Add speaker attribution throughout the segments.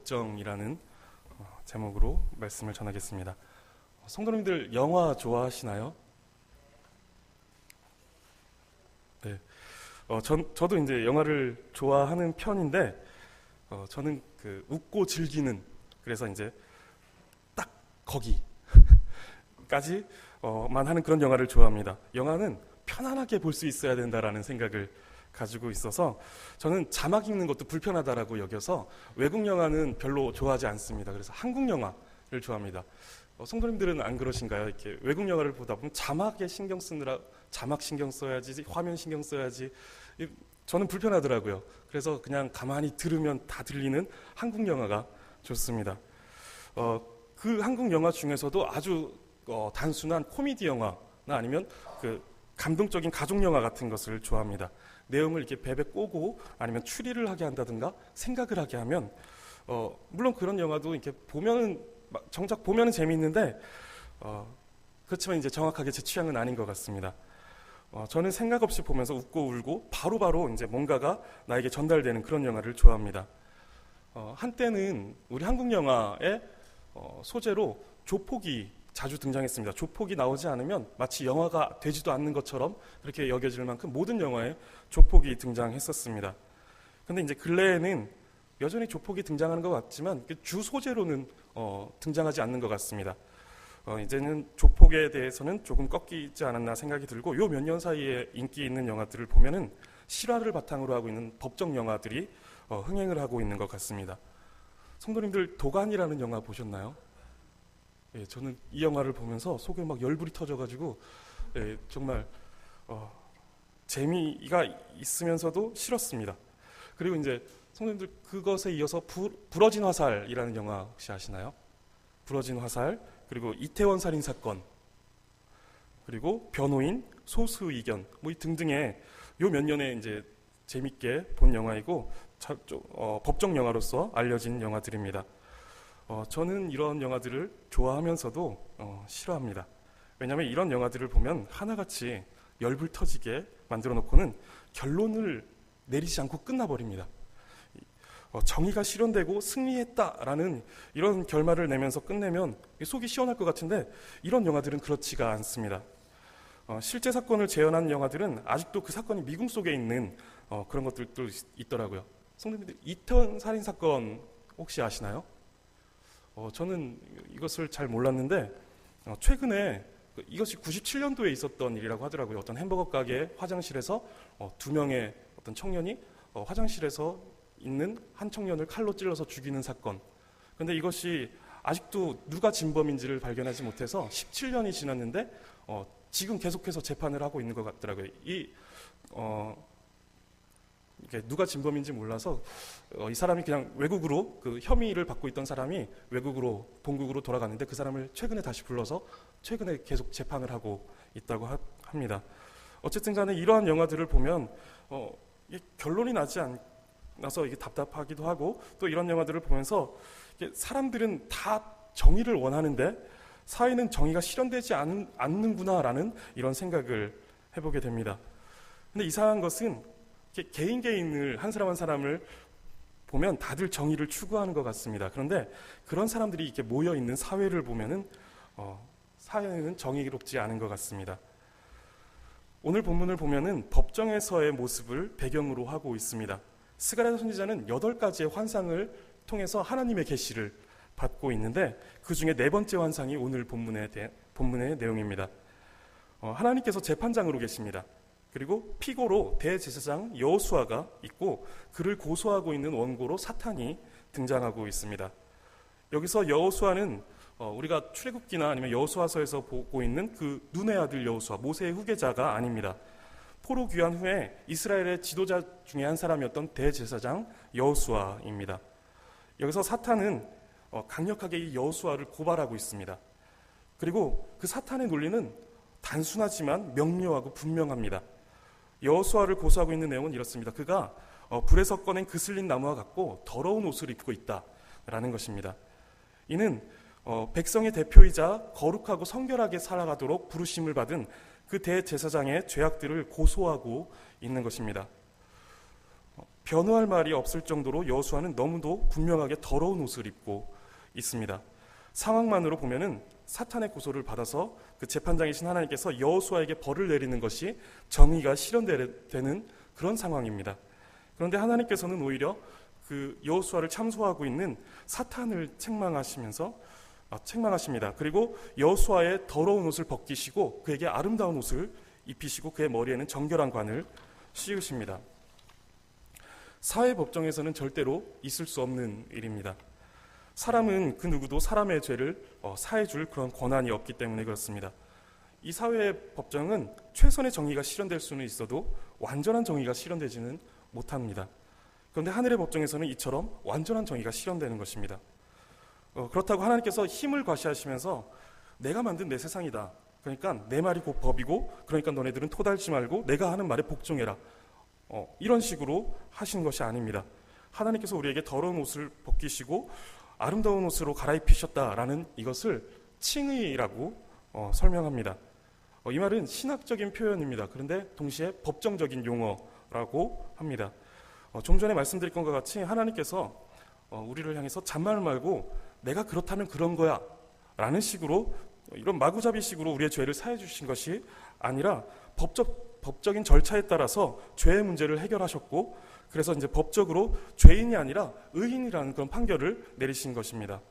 Speaker 1: 법정이라는 제목으로 말씀을 전하겠습니다. 성도님들 영화 좋아하시나요? 네. 저도 이제 영화를 좋아하는 편인데 저는 그 웃고 즐기는, 그래서 이제 딱 거기까지 만 하는 그런 영화를 좋아합니다. 영화는 편안하게 볼 수 있어야 된다라는 생각을 가지고 있어서 저는 자막 읽는 것도 불편하다라고 여겨서 외국 영화는 별로 좋아하지 않습니다. 그래서 한국 영화를 좋아합니다. 성도님들은 안 그러신가요? 이렇게 외국 영화를 보다 보면 자막에 신경 쓰느라 자막 신경 써야지, 화면 신경 써야지. 저는 불편하더라고요. 그래서 그냥 가만히 들으면 다 들리는 한국 영화가 좋습니다. 그 한국 영화 중에서도 아주 단순한 코미디 영화나 아니면 그 감동적인 가족 영화 같은 것을 좋아합니다. 내용을 이렇게 베베 꼬고 아니면 추리를 하게 한다든가 생각을 하게 하면 물론 그런 영화도 이렇게 보면은 정작 보면은 재미있는데 그렇지만 이제 정확하게 제 취향은 아닌 것 같습니다. 저는 생각 없이 보면서 웃고 울고 바로바로 이제 뭔가가 나에게 전달되는 그런 영화를 좋아합니다. 한때는 우리 한국 영화의 소재로 조폭이 자주 등장했습니다. 조폭이 나오지 않으면 마치 영화가 되지도 않는 것처럼 그렇게 여겨질 만큼 모든 영화에 조폭이 등장했었습니다. 그런데 이제 근래에는 여전히 조폭이 등장하는 것 같지만 주 소재로는 등장하지 않는 것 같습니다. 이제는 조폭에 대해서는 조금 꺾이지 않았나 생각이 들고, 요 몇 년 사이에 인기 있는 영화들을 보면은 실화를 바탕으로 하고 있는 법정 영화들이 흥행을 하고 있는 것 같습니다. 성도님들 도간이라는 영화 보셨나요? 예, 저는 이 영화를 보면서 속에 막 열불이 터져가지고 정말 재미가 있으면서도 싫었습니다. 그리고 이제 성도님들 그것에 이어서 부러진 화살이라는 영화 혹시 아시나요? 부러진 화살, 그리고 이태원 살인 사건, 그리고 변호인, 소수의견 뭐 등등의 요 몇 년에 이제 재밌게 본 영화이고 법정 영화로서 알려진 영화들입니다. 저는 이런 영화들을 좋아하면서도 싫어합니다. 왜냐하면 이런 영화들을 보면 하나같이 열불 터지게 만들어 놓고는 결론을 내리지 않고 끝나버립니다. 정의가 실현되고 승리했다라는 이런 결말을 내면서 끝내면 속이 시원할 것 같은데 이런 영화들은 그렇지가 않습니다. 실제 사건을 재현한 영화들은 아직도 그 사건이 미궁 속에 있는 그런 것들도 있더라고요. 성도님들 이태원 살인 사건 혹시 아시나요? 저는 이것을 잘 몰랐는데 최근에 이것이 97년도에 있었던 일이라고 하더라고요. 어떤 햄버거 가게 화장실에서 두 명의 어떤 청년이 화장실에서 있는 한 청년을 칼로 찔러서 죽이는 사건. 그런데 이것이 아직도 누가 진범인지를 발견하지 못해서 17년이 지났는데 지금 계속해서 재판을 하고 있는 것 같더라고요. 이게 누가 진범인지 몰라서 이 사람이 그냥 외국으로 그 혐의를 받고 있던 사람이 외국으로 본국으로 돌아갔는데 그 사람을 최근에 다시 불러서 최근에 계속 재판을 하고 있다고 합니다. 어쨌든 간에 이러한 영화들을 보면 결론이 나지 않아서 이게 답답하기도 하고, 또 이런 영화들을 보면서 사람들은 다 정의를 원하는데 사회는 정의가 실현되지 않는구나라는 이런 생각을 해보게 됩니다. 근데 이상한 것은 개인을 한 사람 한 사람을 보면 다들 정의를 추구하는 것 같습니다. 그런데 그런 사람들이 이렇게 모여 있는 사회를 보면은 사회는 정의롭지 않은 것 같습니다. 오늘 본문을 보면은 법정에서의 모습을 배경으로 하고 있습니다. 스가랴 선지자는 8가지의 환상을 통해서 하나님의 계시를 받고 있는데 그 중에 4번째 환상이 오늘 본문의 내용입니다. 하나님께서 재판장으로 계십니다. 그리고 피고로 대제사장 여호수아가 있고 그를 고소하고 있는 원고로 사탄이 등장하고 있습니다. 여기서 여호수아는 우리가 출애굽기나 아니면 여호수아서에서 보고 있는 그 눈의 아들 여호수아, 모세의 후계자가 아닙니다. 포로 귀환 후에 이스라엘의 지도자 중에 한 사람이었던 대제사장 여호수아입니다. 여기서 사탄은 강력하게 이 여호수아를 고발하고 있습니다. 그리고 그 사탄의 논리는 단순하지만 명료하고 분명합니다. 여호수아를 고소하고 있는 내용은 이렇습니다. 그가 불에서 꺼낸 그슬린 나무와 같고 더러운 옷을 입고 있다라는 것입니다. 이는 백성의 대표이자 거룩하고 성결하게 살아가도록 부르심을 받은 그 대제사장의 죄악들을 고소하고 있는 것입니다. 변호할 말이 없을 정도로 여호수아는 너무도 분명하게 더러운 옷을 입고 있습니다. 상황만으로 보면은 사탄의 고소를 받아서 그 재판장이신 하나님께서 여호수아에게 벌을 내리는 것이 정의가 실현되는 그런 상황입니다. 그런데 하나님께서는 오히려 그 여호수아를 참소하고 있는 사탄을 책망하십니다. 그리고 여호수아의 더러운 옷을 벗기시고 그에게 아름다운 옷을 입히시고 그의 머리에는 정결한 관을 씌우십니다. 사회 법정에서는 절대로 있을 수 없는 일입니다. 사람은 그 누구도 사람의 죄를 사해줄 그런 권한이 없기 때문에 그렇습니다. 이 사회의 법정은 최선의 정의가 실현될 수는 있어도 완전한 정의가 실현되지는 못합니다. 그런데 하늘의 법정에서는 이처럼 완전한 정의가 실현되는 것입니다. 그렇다고 하나님께서 힘을 과시하시면서 내가 만든 내 세상이다. 그러니까 내 말이 곧 법이고 그러니까 너네들은 토달지 말고 내가 하는 말에 복종해라. 이런 식으로 하시는 것이 아닙니다. 하나님께서 우리에게 더러운 옷을 벗기시고 아름다운 옷으로 갈아입히셨다라는 이것을 칭의라고 설명합니다. 이 말은 신학적인 표현입니다. 그런데 동시에 법정적인 용어라고 합니다. 좀 전에 말씀드린 것과 같이 하나님께서 우리를 향해서 잔말 말고 내가 그렇다면 그런 거야 라는 식으로 이런 마구잡이식으로 우리의 죄를 사해 주신 것이 아니라 법적인 절차에 따라서 죄의 문제를 해결하셨고 그래서 이제 법적으로 죄인이 아니라 의인이라는 그런 판결을 내리신 것입니다.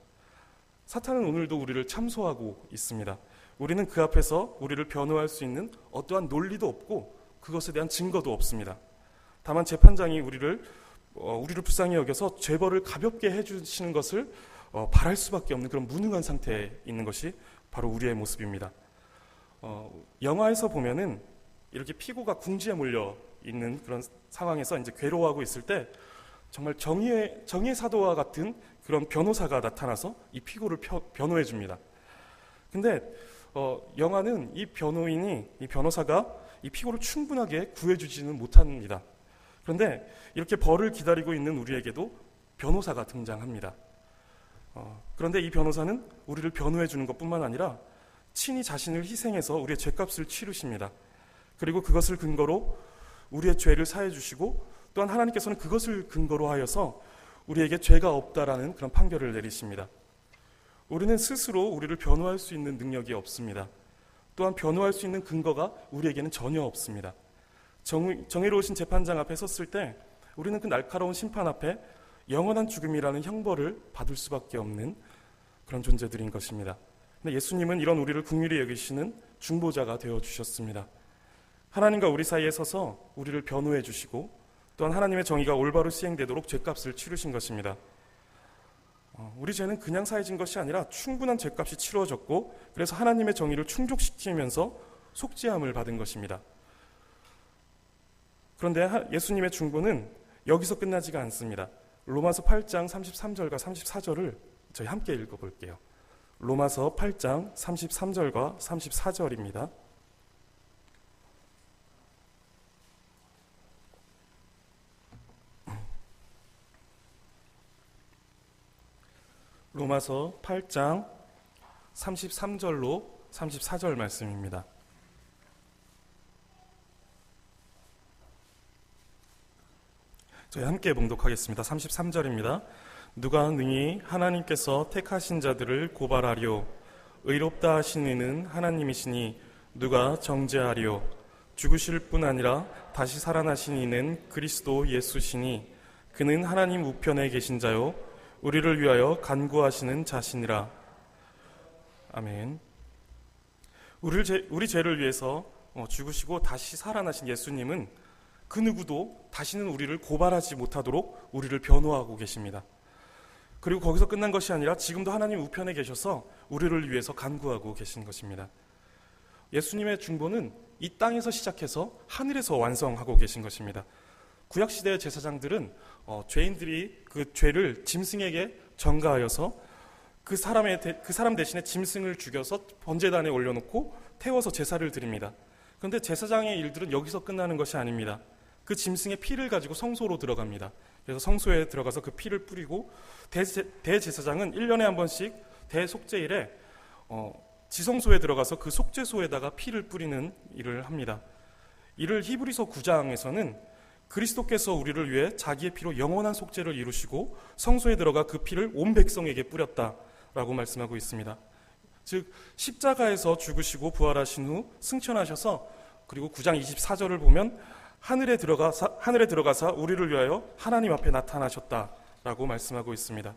Speaker 1: 사탄은 오늘도 우리를 참소하고 있습니다. 우리는 그 앞에서 우리를 변호할 수 있는 어떠한 논리도 없고 그것에 대한 증거도 없습니다. 다만 재판장이 우리를 불쌍히 여겨서 죄벌을 가볍게 해주시는 것을 바랄 수밖에 없는 그런 무능한 상태에 있는 것이 바로 우리의 모습입니다. 영화에서 보면은 이렇게 피고가 궁지에 몰려 있는 그런 상황에서 이제 괴로워하고 있을 때 정말 정의의 사도와 같은 그런 변호사가 나타나서 이 피고를 변호해 줍니다. 근데 영화는 이 변호사가 이 피고를 충분하게 구해주지는 못합니다. 그런데 이렇게 벌을 기다리고 있는 우리에게도 변호사가 등장합니다. 그런데 이 변호사는 우리를 변호해 주는 것뿐만 아니라 친히 자신을 희생해서 우리의 죄값을 치르십니다. 그리고 그것을 근거로 우리의 죄를 사해 주시고 또한 하나님께서는 그것을 근거로 하여서 우리에게 죄가 없다라는 그런 판결을 내리십니다. 우리는 스스로 우리를 변호할 수 있는 능력이 없습니다. 또한 변호할 수 있는 근거가 우리에게는 전혀 없습니다. 정의로우신 재판장 앞에 섰을 때 우리는 그 날카로운 심판 앞에 영원한 죽음이라는 형벌을 받을 수밖에 없는 그런 존재들인 것입니다. 근데 예수님은 이런 우리를 긍휼히 여기시는 중보자가 되어주셨습니다. 하나님과 우리 사이에 서서 우리를 변호해 주시고 또한 하나님의 정의가 올바로 시행되도록 죄값을 치르신 것입니다. 우리 죄는 그냥 사해진 것이 아니라 충분한 죄값이 치루어졌고 그래서 하나님의 정의를 충족시키면서 속죄함을 받은 것입니다. 그런데 예수님의 중보는 여기서 끝나지가 않습니다. 로마서 8장 33절과 34절을 저희 함께 읽어볼게요. 로마서 8장 33절과 34절입니다. 로마서 8장 33절로 34절 말씀입니다. 저희 함께 봉독하겠습니다. 33절입니다. 누가 능히 하나님께서 택하신 자들을 고발하리요 의롭다 하신 이는 하나님이시니 누가 정죄하리요 죽으실 뿐 아니라 다시 살아나신 이는 그리스도 예수시니 그는 하나님 우편에 계신 자요 우리를 위하여 간구하시는 자시니라. 아멘. 우리 죄를 위해서 죽으시고 다시 살아나신 예수님은 그 누구도 다시는 우리를 고발하지 못하도록 우리를 변호하고 계십니다. 그리고 거기서 끝난 것이 아니라 지금도 하나님 우편에 계셔서 우리를 위해서 간구하고 계신 것입니다. 예수님의 중보는 이 땅에서 시작해서 하늘에서 완성하고 계신 것입니다. 구약시대의 제사장들은 죄인들이 그 죄를 짐승에게 전가하여서 그 사람 대신에 짐승을 죽여서 번제단에 올려놓고 태워서 제사를 드립니다. 그런데 제사장의 일들은 여기서 끝나는 것이 아닙니다. 그 짐승의 피를 가지고 성소로 들어갑니다. 그래서 성소에 들어가서 그 피를 뿌리고 대제사장은 1년에 한 번씩 대속죄일에 지성소에 들어가서 그 속죄소에다가 피를 뿌리는 일을 합니다. 이를 히브리서 9장에서는 그리스도께서 우리를 위해 자기의 피로 영원한 속죄를 이루시고 성소에 들어가 그 피를 온 백성에게 뿌렸다라고 말씀하고 있습니다. 즉 십자가에서 죽으시고 부활하신 후 승천하셔서, 그리고 9장 24절을 보면 하늘에 들어가사 우리를 위하여 하나님 앞에 나타나셨다라고 말씀하고 있습니다.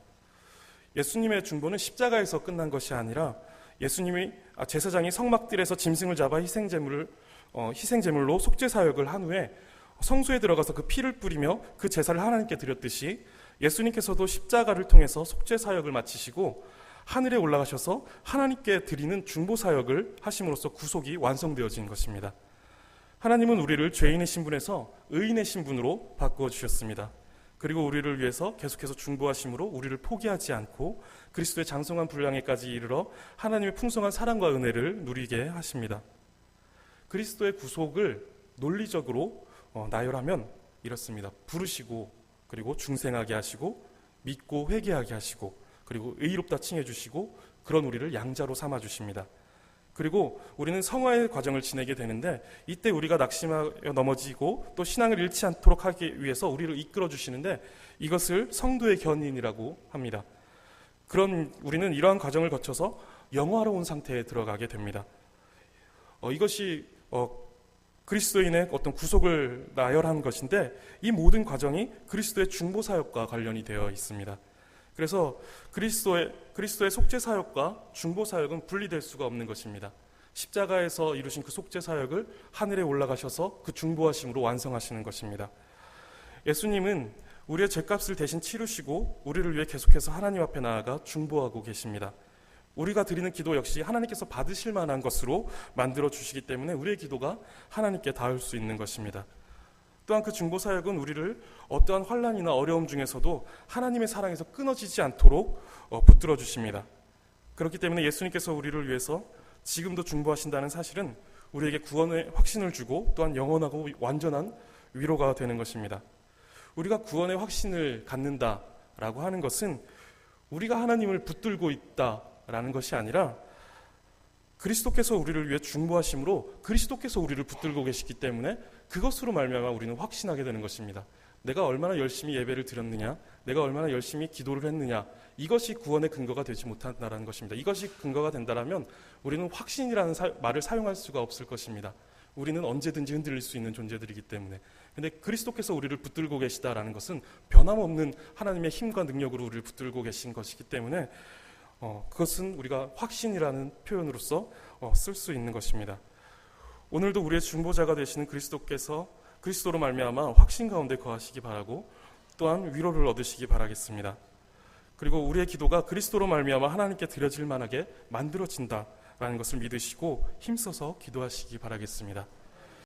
Speaker 1: 예수님의 중보는 십자가에서 끝난 것이 아니라 예수님이 제사장이 성막들에서 짐승을 잡아 희생제물로 속죄 사역을 한 후에 성소에 들어가서 그 피를 뿌리며 그 제사를 하나님께 드렸듯이 예수님께서도 십자가를 통해서 속죄 사역을 마치시고 하늘에 올라가셔서 하나님께 드리는 중보 사역을 하심으로써 구속이 완성되어진 것입니다. 하나님은 우리를 죄인의 신분에서 의인의 신분으로 바꾸어 주셨습니다. 그리고 우리를 위해서 계속해서 중보하심으로 우리를 포기하지 않고 그리스도의 장성한 분량에까지 이르러 하나님의 풍성한 사랑과 은혜를 누리게 하십니다. 그리스도의 구속을 논리적으로 나열하면 이렇습니다. 부르시고, 그리고 중생하게 하시고, 믿고 회개하게 하시고, 그리고 의롭다 칭해 주시고, 그런 우리를 양자로 삼아 주십니다. 그리고 우리는 성화의 과정을 지내게 되는데, 이때 우리가 낙심하여 넘어지고 또 신앙을 잃지 않도록 하기 위해서 우리를 이끌어 주시는데, 이것을 성도의 견인이라고 합니다. 그런 우리는 이러한 과정을 거쳐서 영화로운 상태에 들어가게 됩니다. 이것이 그리스도인의 어떤 구속을 나열한 것인데, 이 모든 과정이 그리스도의 중보 사역과 관련이 되어 있습니다. 그래서 그리스도의 속죄 사역과 중보 사역은 분리될 수가 없는 것입니다. 십자가에서 이루신 그 속죄 사역을 하늘에 올라가셔서 그 중보하심으로 완성하시는 것입니다. 예수님은 우리의 죄값을 대신 치르시고 우리를 위해 계속해서 하나님 앞에 나아가 중보하고 계십니다. 우리가 드리는 기도 역시 하나님께서 받으실 만한 것으로 만들어 주시기 때문에 우리의 기도가 하나님께 닿을 수 있는 것입니다. 또한 그 중보 사역은 우리를 어떠한 환난이나 어려움 중에서도 하나님의 사랑에서 끊어지지 않도록 붙들어 주십니다. 그렇기 때문에 예수님께서 우리를 위해서 지금도 중보하신다는 사실은 우리에게 구원의 확신을 주고 또한 영원하고 완전한 위로가 되는 것입니다. 우리가 구원의 확신을 갖는다라고 하는 것은 우리가 하나님을 붙들고 있다라는 것이 아니라 그리스도께서 우리를 위해 중보하심으로 그리스도께서 우리를 붙들고 계시기 때문에 그것으로 말미암아 우리는 확신하게 되는 것입니다. 내가 얼마나 열심히 예배를 드렸느냐, 내가 얼마나 열심히 기도를 했느냐, 이것이 구원의 근거가 되지 못한다는 것입니다. 이것이 근거가 된다면 우리는 확신이라는 말을 사용할 수가 없을 것입니다. 우리는 언제든지 흔들릴 수 있는 존재들이기 때문에. 근데 그리스도께서 우리를 붙들고 계시다라는 것은 변함없는 하나님의 힘과 능력으로 우리를 붙들고 계신 것이기 때문에 그것은 우리가 확신이라는 표현으로서 쓸 수 있는 것입니다. 오늘도 우리의 중보자가 되시는 그리스도로 말미암아 확신 가운데 거하시기 바라고 또한 위로를 얻으시기 바라겠습니다. 그리고 우리의 기도가 그리스도로 말미암아 하나님께 드려질 만하게 만들어진다라는 것을 믿으시고 힘써서 기도하시기 바라겠습니다.